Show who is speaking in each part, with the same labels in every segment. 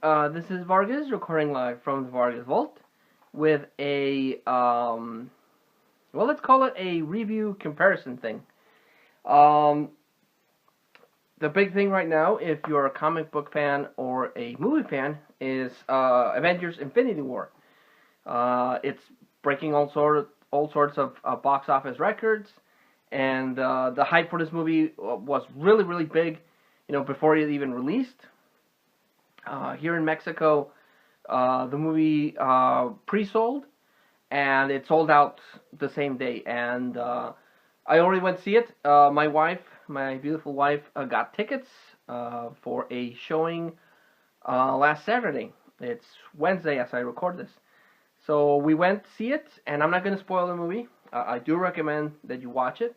Speaker 1: This is Vargas recording live from the Vargas Vault with a, well, let's call it a review comparison thing. The big thing right now, if you're a comic book fan or a movie fan, is Avengers Infinity War. It's breaking all sorts of box office records, and the hype for this movie was really big, before it even released. Here in Mexico, the movie pre-sold, and it sold out the same day. And I already went to see it. My beautiful wife, got tickets for a showing last Saturday. It's Wednesday as I record this. So we went to see it, and I'm not going to spoil the movie. I do recommend that you watch it.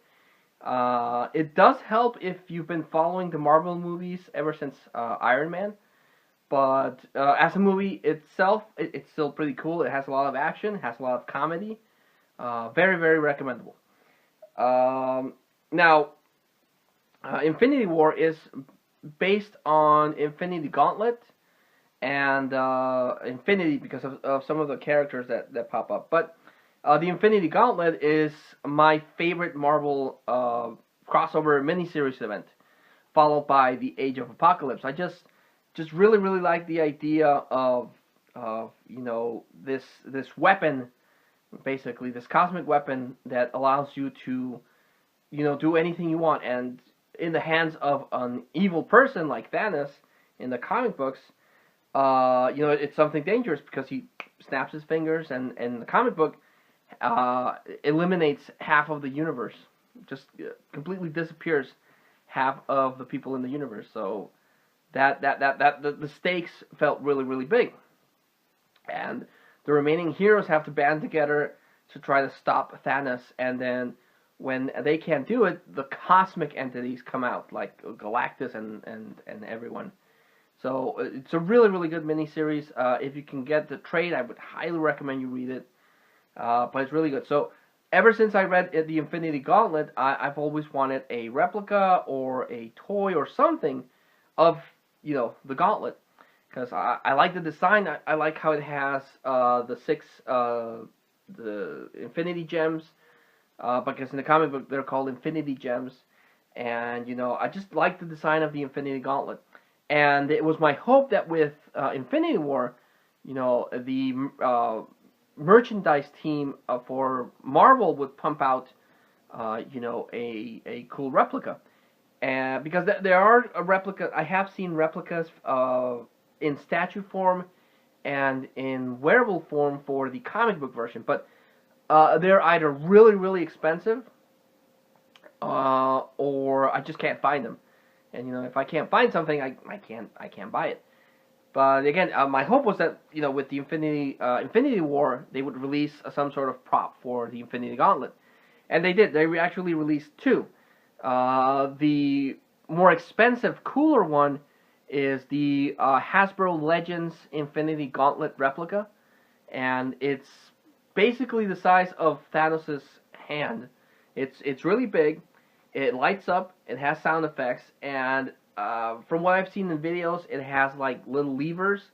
Speaker 1: It does help if you've been following the Marvel movies ever since Iron Man. But as a movie itself, it's still pretty cool. It has a lot of action, has a lot of comedy. Very recommendable. Now, Infinity War is based on Infinity Gauntlet and Infinity because of some of the characters that pop up. But the Infinity Gauntlet is my favorite Marvel crossover miniseries event, followed by the Age of Apocalypse. I just really like the idea of this weapon, basically this cosmic weapon that allows you to do anything you want, and in the hands of an evil person like Thanos in the comic books, it's something dangerous because he snaps his fingers, and in the comic book eliminates half of the universe, just completely disappears half of the people in the universe. So the stakes felt really big, and the remaining heroes have to band together to try to stop Thanos. And then when they can't do it, the cosmic entities come out, like Galactus and everyone. So it's a really good miniseries. If you can get the trade, I would highly recommend you read it. But it's really good. So ever since I read the Infinity Gauntlet, I've always wanted a replica or a toy or something of the Gauntlet, because I like the design. I like how it has the Infinity Gems, because in the comic book they're called Infinity Gems, and I just like the design of the Infinity Gauntlet. And it was my hope that with Infinity War, the merchandise team for Marvel would pump out a cool replica. And because there are a replica, I have seen replicas in statue form and in wearable form for the comic book version, but they're either really expensive or I just can't find them. And if I can't find something, I can't buy it. But again, my hope was that with the Infinity War, they would release some sort of prop for the Infinity Gauntlet, and they did. They actually released two. The more expensive, cooler one is the Hasbro Legends Infinity Gauntlet replica, and it's basically the size of Thanos' hand. It's really big. It lights up. It has sound effects, and from what I've seen in videos, it has like little levers,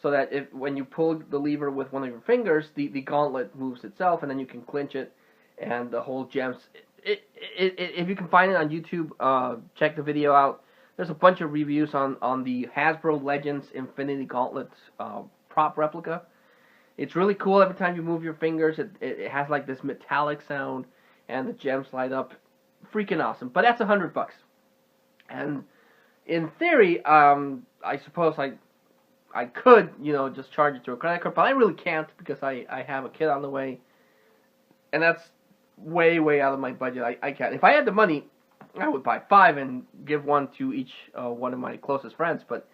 Speaker 1: so that when you pull the lever with one of your fingers, the gauntlet moves itself, and then you can clinch it, and the whole gems. If you can find it on YouTube, check the video out. There's a bunch of reviews on the Hasbro Legends Infinity Gauntlet prop replica. It's really cool. Every time you move your fingers, it has like this metallic sound, and the gems light up. Freaking awesome. But that's $100. And in theory, I suppose I could, just charge it to a credit card, but I really can't because I have a kid on the way, and that's way out of my budget. I can't. If I had the money, I would buy 5 and give one to each one of my closest friends. But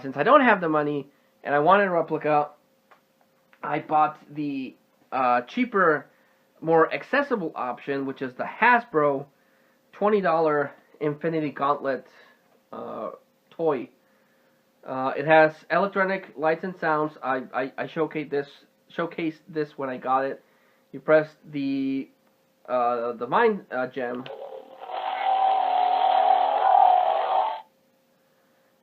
Speaker 1: since I don't have the money and I wanted a replica, I bought the cheaper, more accessible option, which is the Hasbro $20 Infinity Gauntlet toy. It has electronic lights and sounds. I showcased this when I got it. You press the mind gem,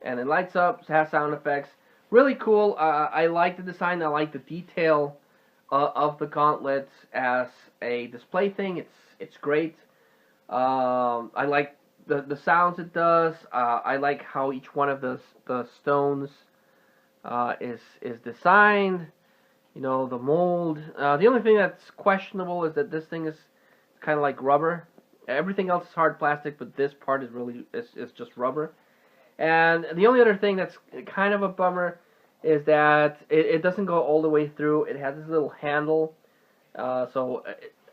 Speaker 1: and it lights up, has sound effects. really cool. I like the design. I like the detail of the gauntlet as a display thing. It's great. I like the sounds it does. I like how each one of the stones is designed. You know, the mold. The only thing that's questionable is that this thing is kind of like rubber. Everything else is hard plastic, but this part is just rubber. And the only other thing that's kind of a bummer is that it doesn't go all the way through. It has this little handle. So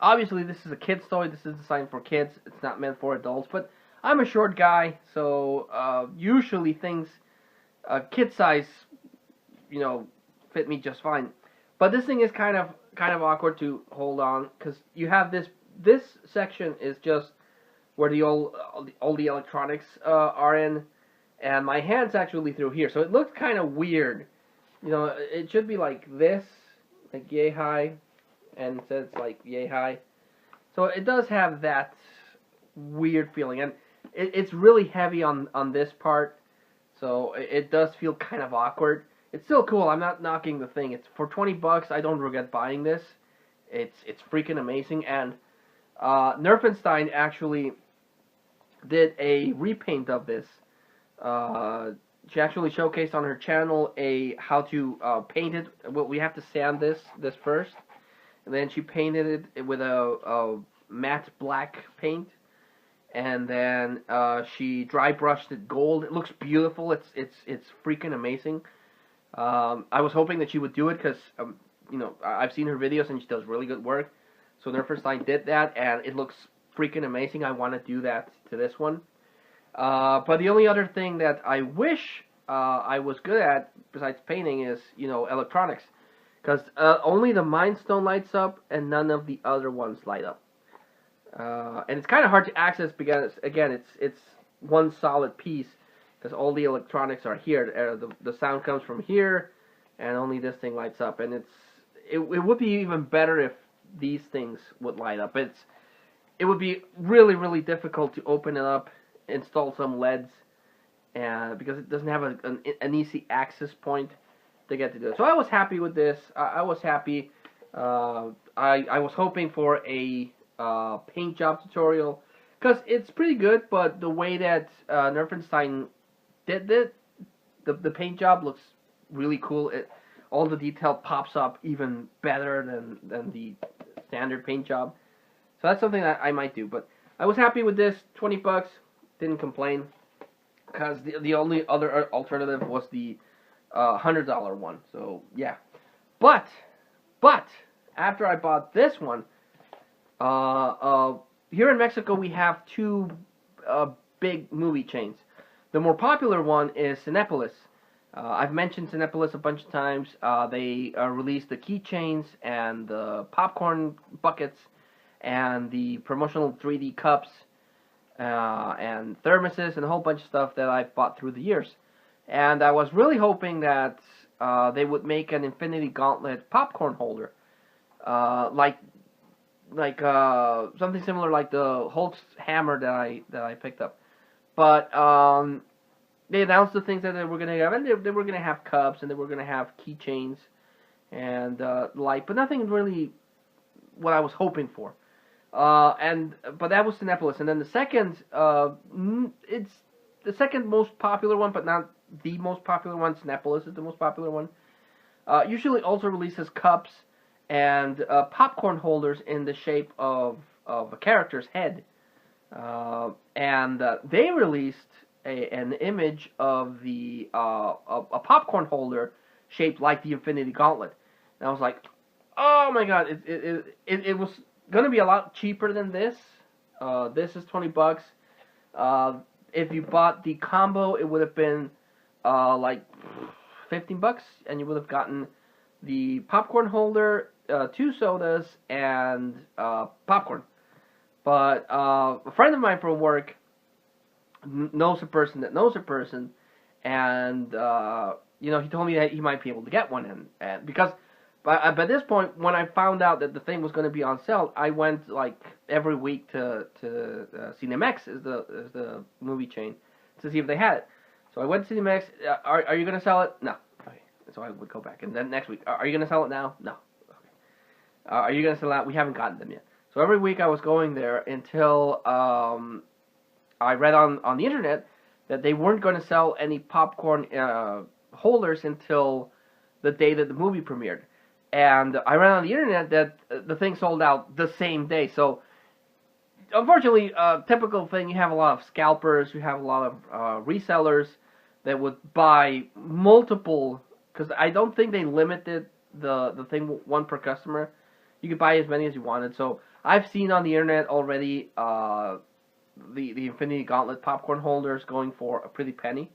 Speaker 1: obviously this is a kid's toy. This is designed for kids. It's not meant for adults. But I'm a short guy, so usually things kid size, you know, fit me just fine. But this thing is kind of awkward to hold on because you have this section is just where all the electronics are in, and my hand's actually through here, so it looks kind of weird. You know, it should be like this, like yay high, and it says like yay high. So it does have that weird feeling, and it's really heavy on this part, so it does feel kind of awkward. It's still cool. I'm not knocking the thing. It's for $20. I don't regret buying this. It's freaking amazing. And Nerfenstein actually did a repaint of this. She actually showcased on her channel how to paint it. Well, we have to sand this first, and then she painted it with a matte black paint, and then she dry brushed it gold. It looks beautiful. It's freaking amazing. I was hoping that she would do it because, you know, I've seen her videos and she does really good work. So Nerfenstein did that, and it looks freaking amazing. I want to do that to this one. But the only other thing that I wish I was good at, besides painting, is, you know, electronics. Because only the Mind Stone lights up, and none of the other ones light up. And it's kind of hard to access because, again, it's one solid piece. Because all the electronics are here. The sound comes from here, and only this thing lights up. And it would be even better if these things would light up. It would be really, really difficult to open it up, install some LEDs, because it doesn't have an easy access point to get to do it. So I was happy with this. I was happy. I was hoping for a paint job tutorial, because it's pretty good, but the way that Nerfenstein did it, the paint job looks really cool. All the detail pops up even better than the standard paint job. So that's something that I might do. But I was happy with this. $20, didn't complain, because the only other alternative was the $100 one. So yeah, but after I bought this one, here in Mexico we have two big movie chains. The more popular one is Cinépolis. I've mentioned Cinépolis a bunch of times. They released the keychains and the popcorn buckets and the promotional 3D cups and thermoses and a whole bunch of stuff that I've bought through the years. And I was really hoping that they would make an Infinity Gauntlet popcorn holder, like something similar like the Hulk's hammer that I picked up. But they announced the things that they were going to have, and they were going to have cups, and they were going to have keychains and light, but nothing really what I was hoping for. But that was Cinépolis, and then the second, it's the second most popular one, but not the most popular one. Cinépolis is the most popular one. Usually also releases cups and popcorn holders in the shape of a character's head. And they released an image of a popcorn holder shaped like the Infinity Gauntlet. And I was like, oh my god, it was going to be a lot cheaper than this. This is $20. If you bought the combo, it would have been like $15, and you would have gotten the popcorn holder, 2 sodas, and popcorn. But a friend of mine from work knows a person that knows a person, and you know, he told me that he might be able to get one, and because by this point, when I found out that the thing was going to be on sale, I went like every week to Cinemex, is the movie chain, to see if they had it. So I went to Cinemex. Are you going to sell it? No. Okay. so I would go back. And then next week, are you gonna sell it now? No. Okay. Are you gonna sell it out? We haven't gotten them yet. So every week I was going there until I read on the internet that they weren't going to sell any popcorn holders until the day that the movie premiered. And I read on the internet that the thing sold out the same day. So, unfortunately, typical thing, you have a lot of scalpers, you have a lot of resellers that would buy multiple, because I don't think they limited the thing one per customer. You could buy as many as you wanted. So, I've seen on the internet already the Infinity Gauntlet popcorn holders going for a pretty penny.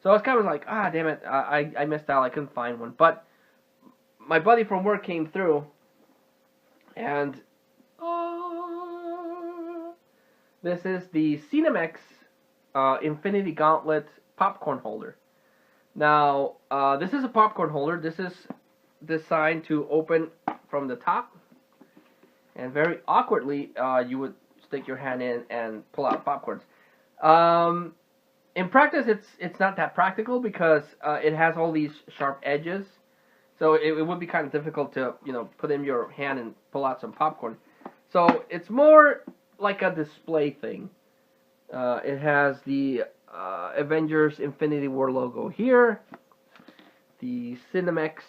Speaker 1: So I was kind of like, damn it, I missed out, I couldn't find one. But my buddy from work came through, and this is the Cinemex Infinity Gauntlet popcorn holder. Now, this is a popcorn holder. This is designed to open from the top, and very awkwardly, you would stick your hand in and pull out popcorns. In practice, it's not that practical because it has all these sharp edges, so it would be kind of difficult to put in your hand and pull out some popcorn. So it's more like a display thing. It has the Avengers Infinity War logo here, the Cinemex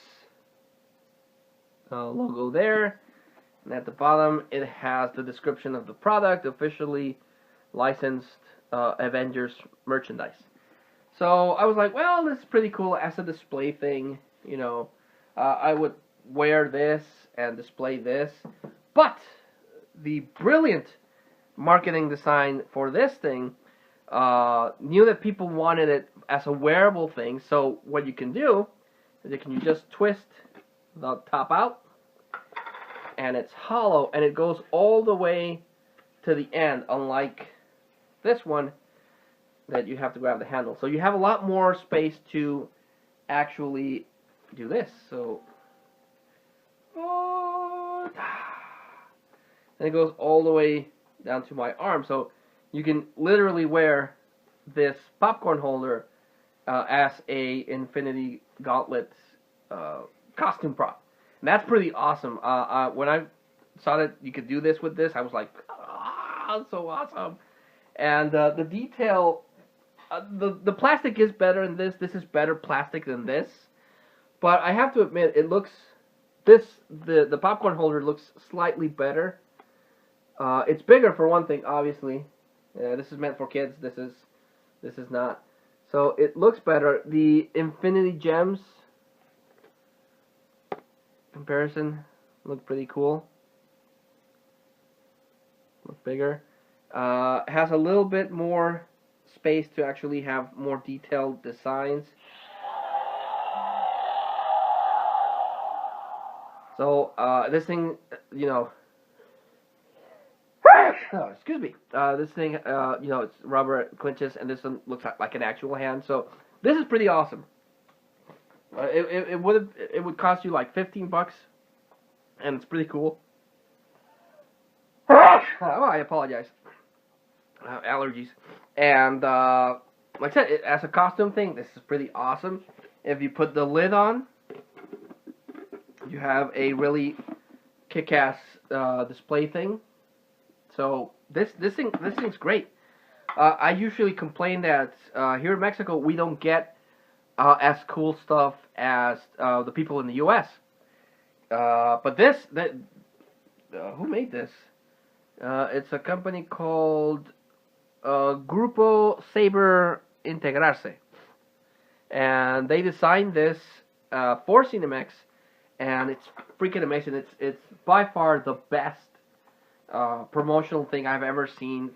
Speaker 1: logo there. And at the bottom, it has the description of the product, officially licensed Avengers merchandise. So I was like, well, this is pretty cool as a display thing. I would wear this and display this. But the brilliant marketing design for this thing knew that people wanted it as a wearable thing. So what you can do is you just twist the top out, and it's hollow, and it goes all the way to the end, unlike this one that you have to grab the handle. So you have a lot more space to actually do this. So, and it goes all the way down to my arm. So you can literally wear this popcorn holder as a Infinity Gauntlet costume prop. And that's pretty awesome. When I saw that you could do this with this, I was like, so awesome. And the detail, the plastic is better in this. This is better plastic than this. But I have to admit, it looks, the popcorn holder looks slightly better. It's bigger for one thing, obviously. This is meant for kids. This is not. So it looks better. The Infinity Gems comparison look pretty cool. Look bigger. Has a little bit more space to actually have more detailed designs. So this thing, excuse me. This thing, it's rubber clinches, and this one looks like an actual hand. So this is pretty awesome. It would cost you like $15, and it's pretty cool. Oh, I apologize. Allergies. And like I said, as a costume thing, this is pretty awesome. If you put the lid on, you have a really kick-ass display thing. So this thing's great. I usually complain that here in Mexico we don't get as cool stuff as the people in the U.S. But who made this? It's a company called Grupo Saber Integrarse, and they designed this for Cinemex, and it's freaking amazing. It's by far the best promotional thing I've ever seen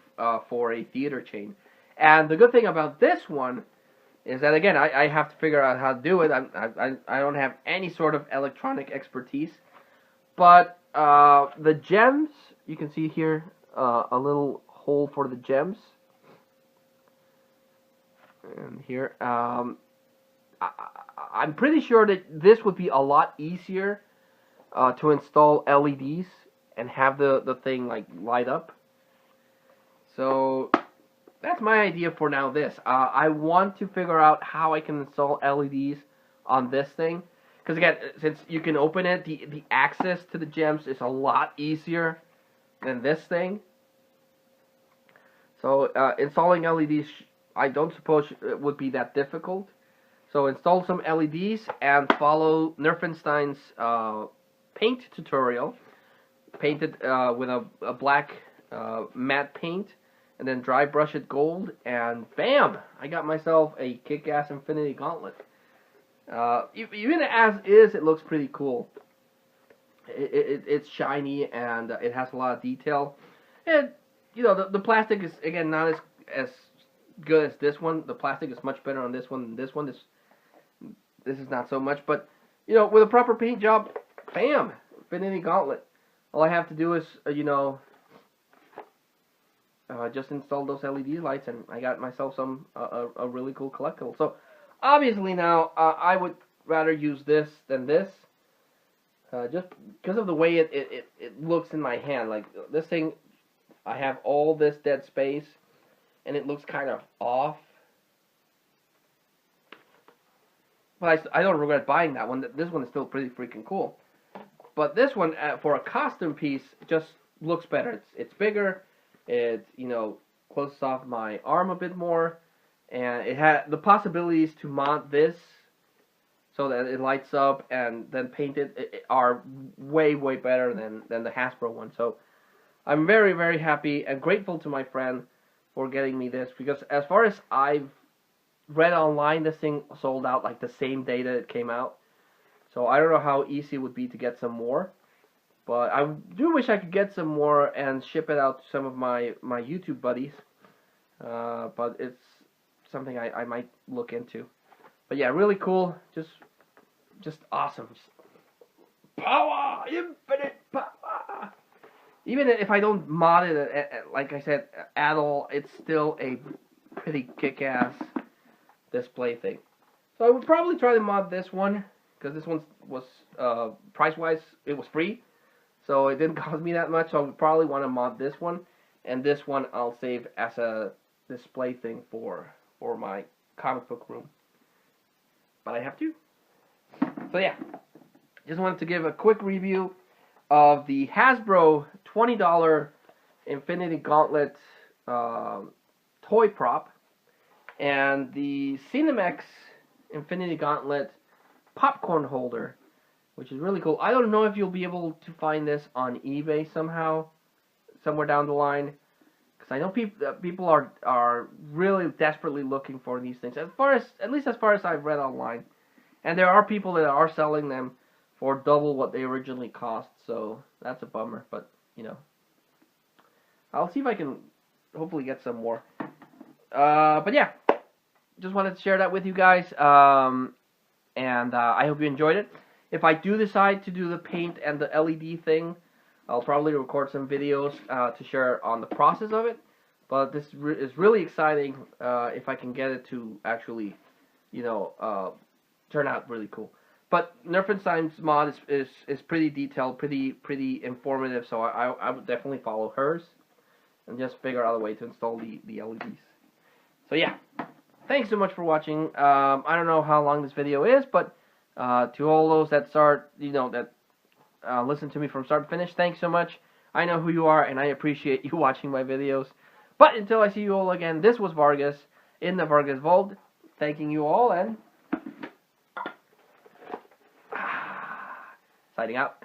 Speaker 1: for a theater chain. And the good thing about this one is that, again, I have to figure out how to do it. I don't have any sort of electronic expertise. But the gems, you can see here a little hole for the gems. And here, I'm pretty sure that this would be a lot easier to install LEDs and have the thing like light up. So that's my idea for now. I want to figure out how I can install LEDs on this thing. Because again, since you can open it, the access to the gems is a lot easier than this thing. So installing LEDs, I don't suppose it would be that difficult. So install some LEDs and follow Nerfenstein's paint tutorial. Paint it with a black matte paint, and then dry brush it gold, and bam! I got myself a kick-ass Infinity Gauntlet. Even as is, it looks pretty cool. It's shiny and it has a lot of detail. And you know, the plastic is again not as good as this one. The plastic is much better on this one than this one. This is not so much, but you know, with a proper paint job, bam, Infinity Gauntlet. All I have to do is you know, just install those LED lights, and I got myself a really cool collectible. So obviously now I would rather use this than this, just because of the way it looks in my hand. Like this thing, I have all this dead space, and it looks kind of off. But I don't regret buying that one. This one is still pretty freaking cool. But this one, for a costume piece, just looks better. It's bigger. It, you know, closes off my arm a bit more, and it had the possibilities to mod this so that it lights up and then paint it are way better than the Hasbro one. So I'm very, very happy and grateful to my friend for getting me this, because as far as I've read online, this thing sold out like the same day that it came out. So I don't know how easy it would be to get some more. But I do wish I could get some more and ship it out to some of my YouTube buddies. But it's something I might look into. But yeah, really cool. Just awesome. Just power! Infinite power! Even if I don't mod it, like I said, at all, it's still a pretty kick-ass display thing. So I would probably try to mod this one, because this one was, price-wise, it was free. So it didn't cost me that much, so I would probably want to mod this one. And this one I'll save as a display thing for my comic book room. But I have to. So yeah, just wanted to give a quick review of the Hasbro $20 Infinity Gauntlet toy prop and the Cinemax Infinity Gauntlet popcorn holder, which is really cool. I don't know if you'll be able to find this on eBay somehow, somewhere down the line, because I know people are really desperately looking for these things. At least as far as I've read online, and there are people that are selling them for double what they originally cost. So that's a bummer, but you know, I'll see if I can hopefully get some more. But yeah, just wanted to share that with you guys, and I hope you enjoyed it. If I do decide to do the paint and the LED thing, I'll probably record some videos to share on the process of it. But this is really exciting if I can get it to actually, you know, turn out really cool. But Nerfenstein's mod is pretty detailed, pretty informative. So I would definitely follow hers and just figure out a way to install the LEDs. So yeah, thanks so much for watching. I don't know how long this video is, but to all those that listen to me from start to finish, thanks so much. I know who you are, and I appreciate you watching my videos. But until I see you all again, this was Vargas in the Vargas Vault, thanking you all, and signing out.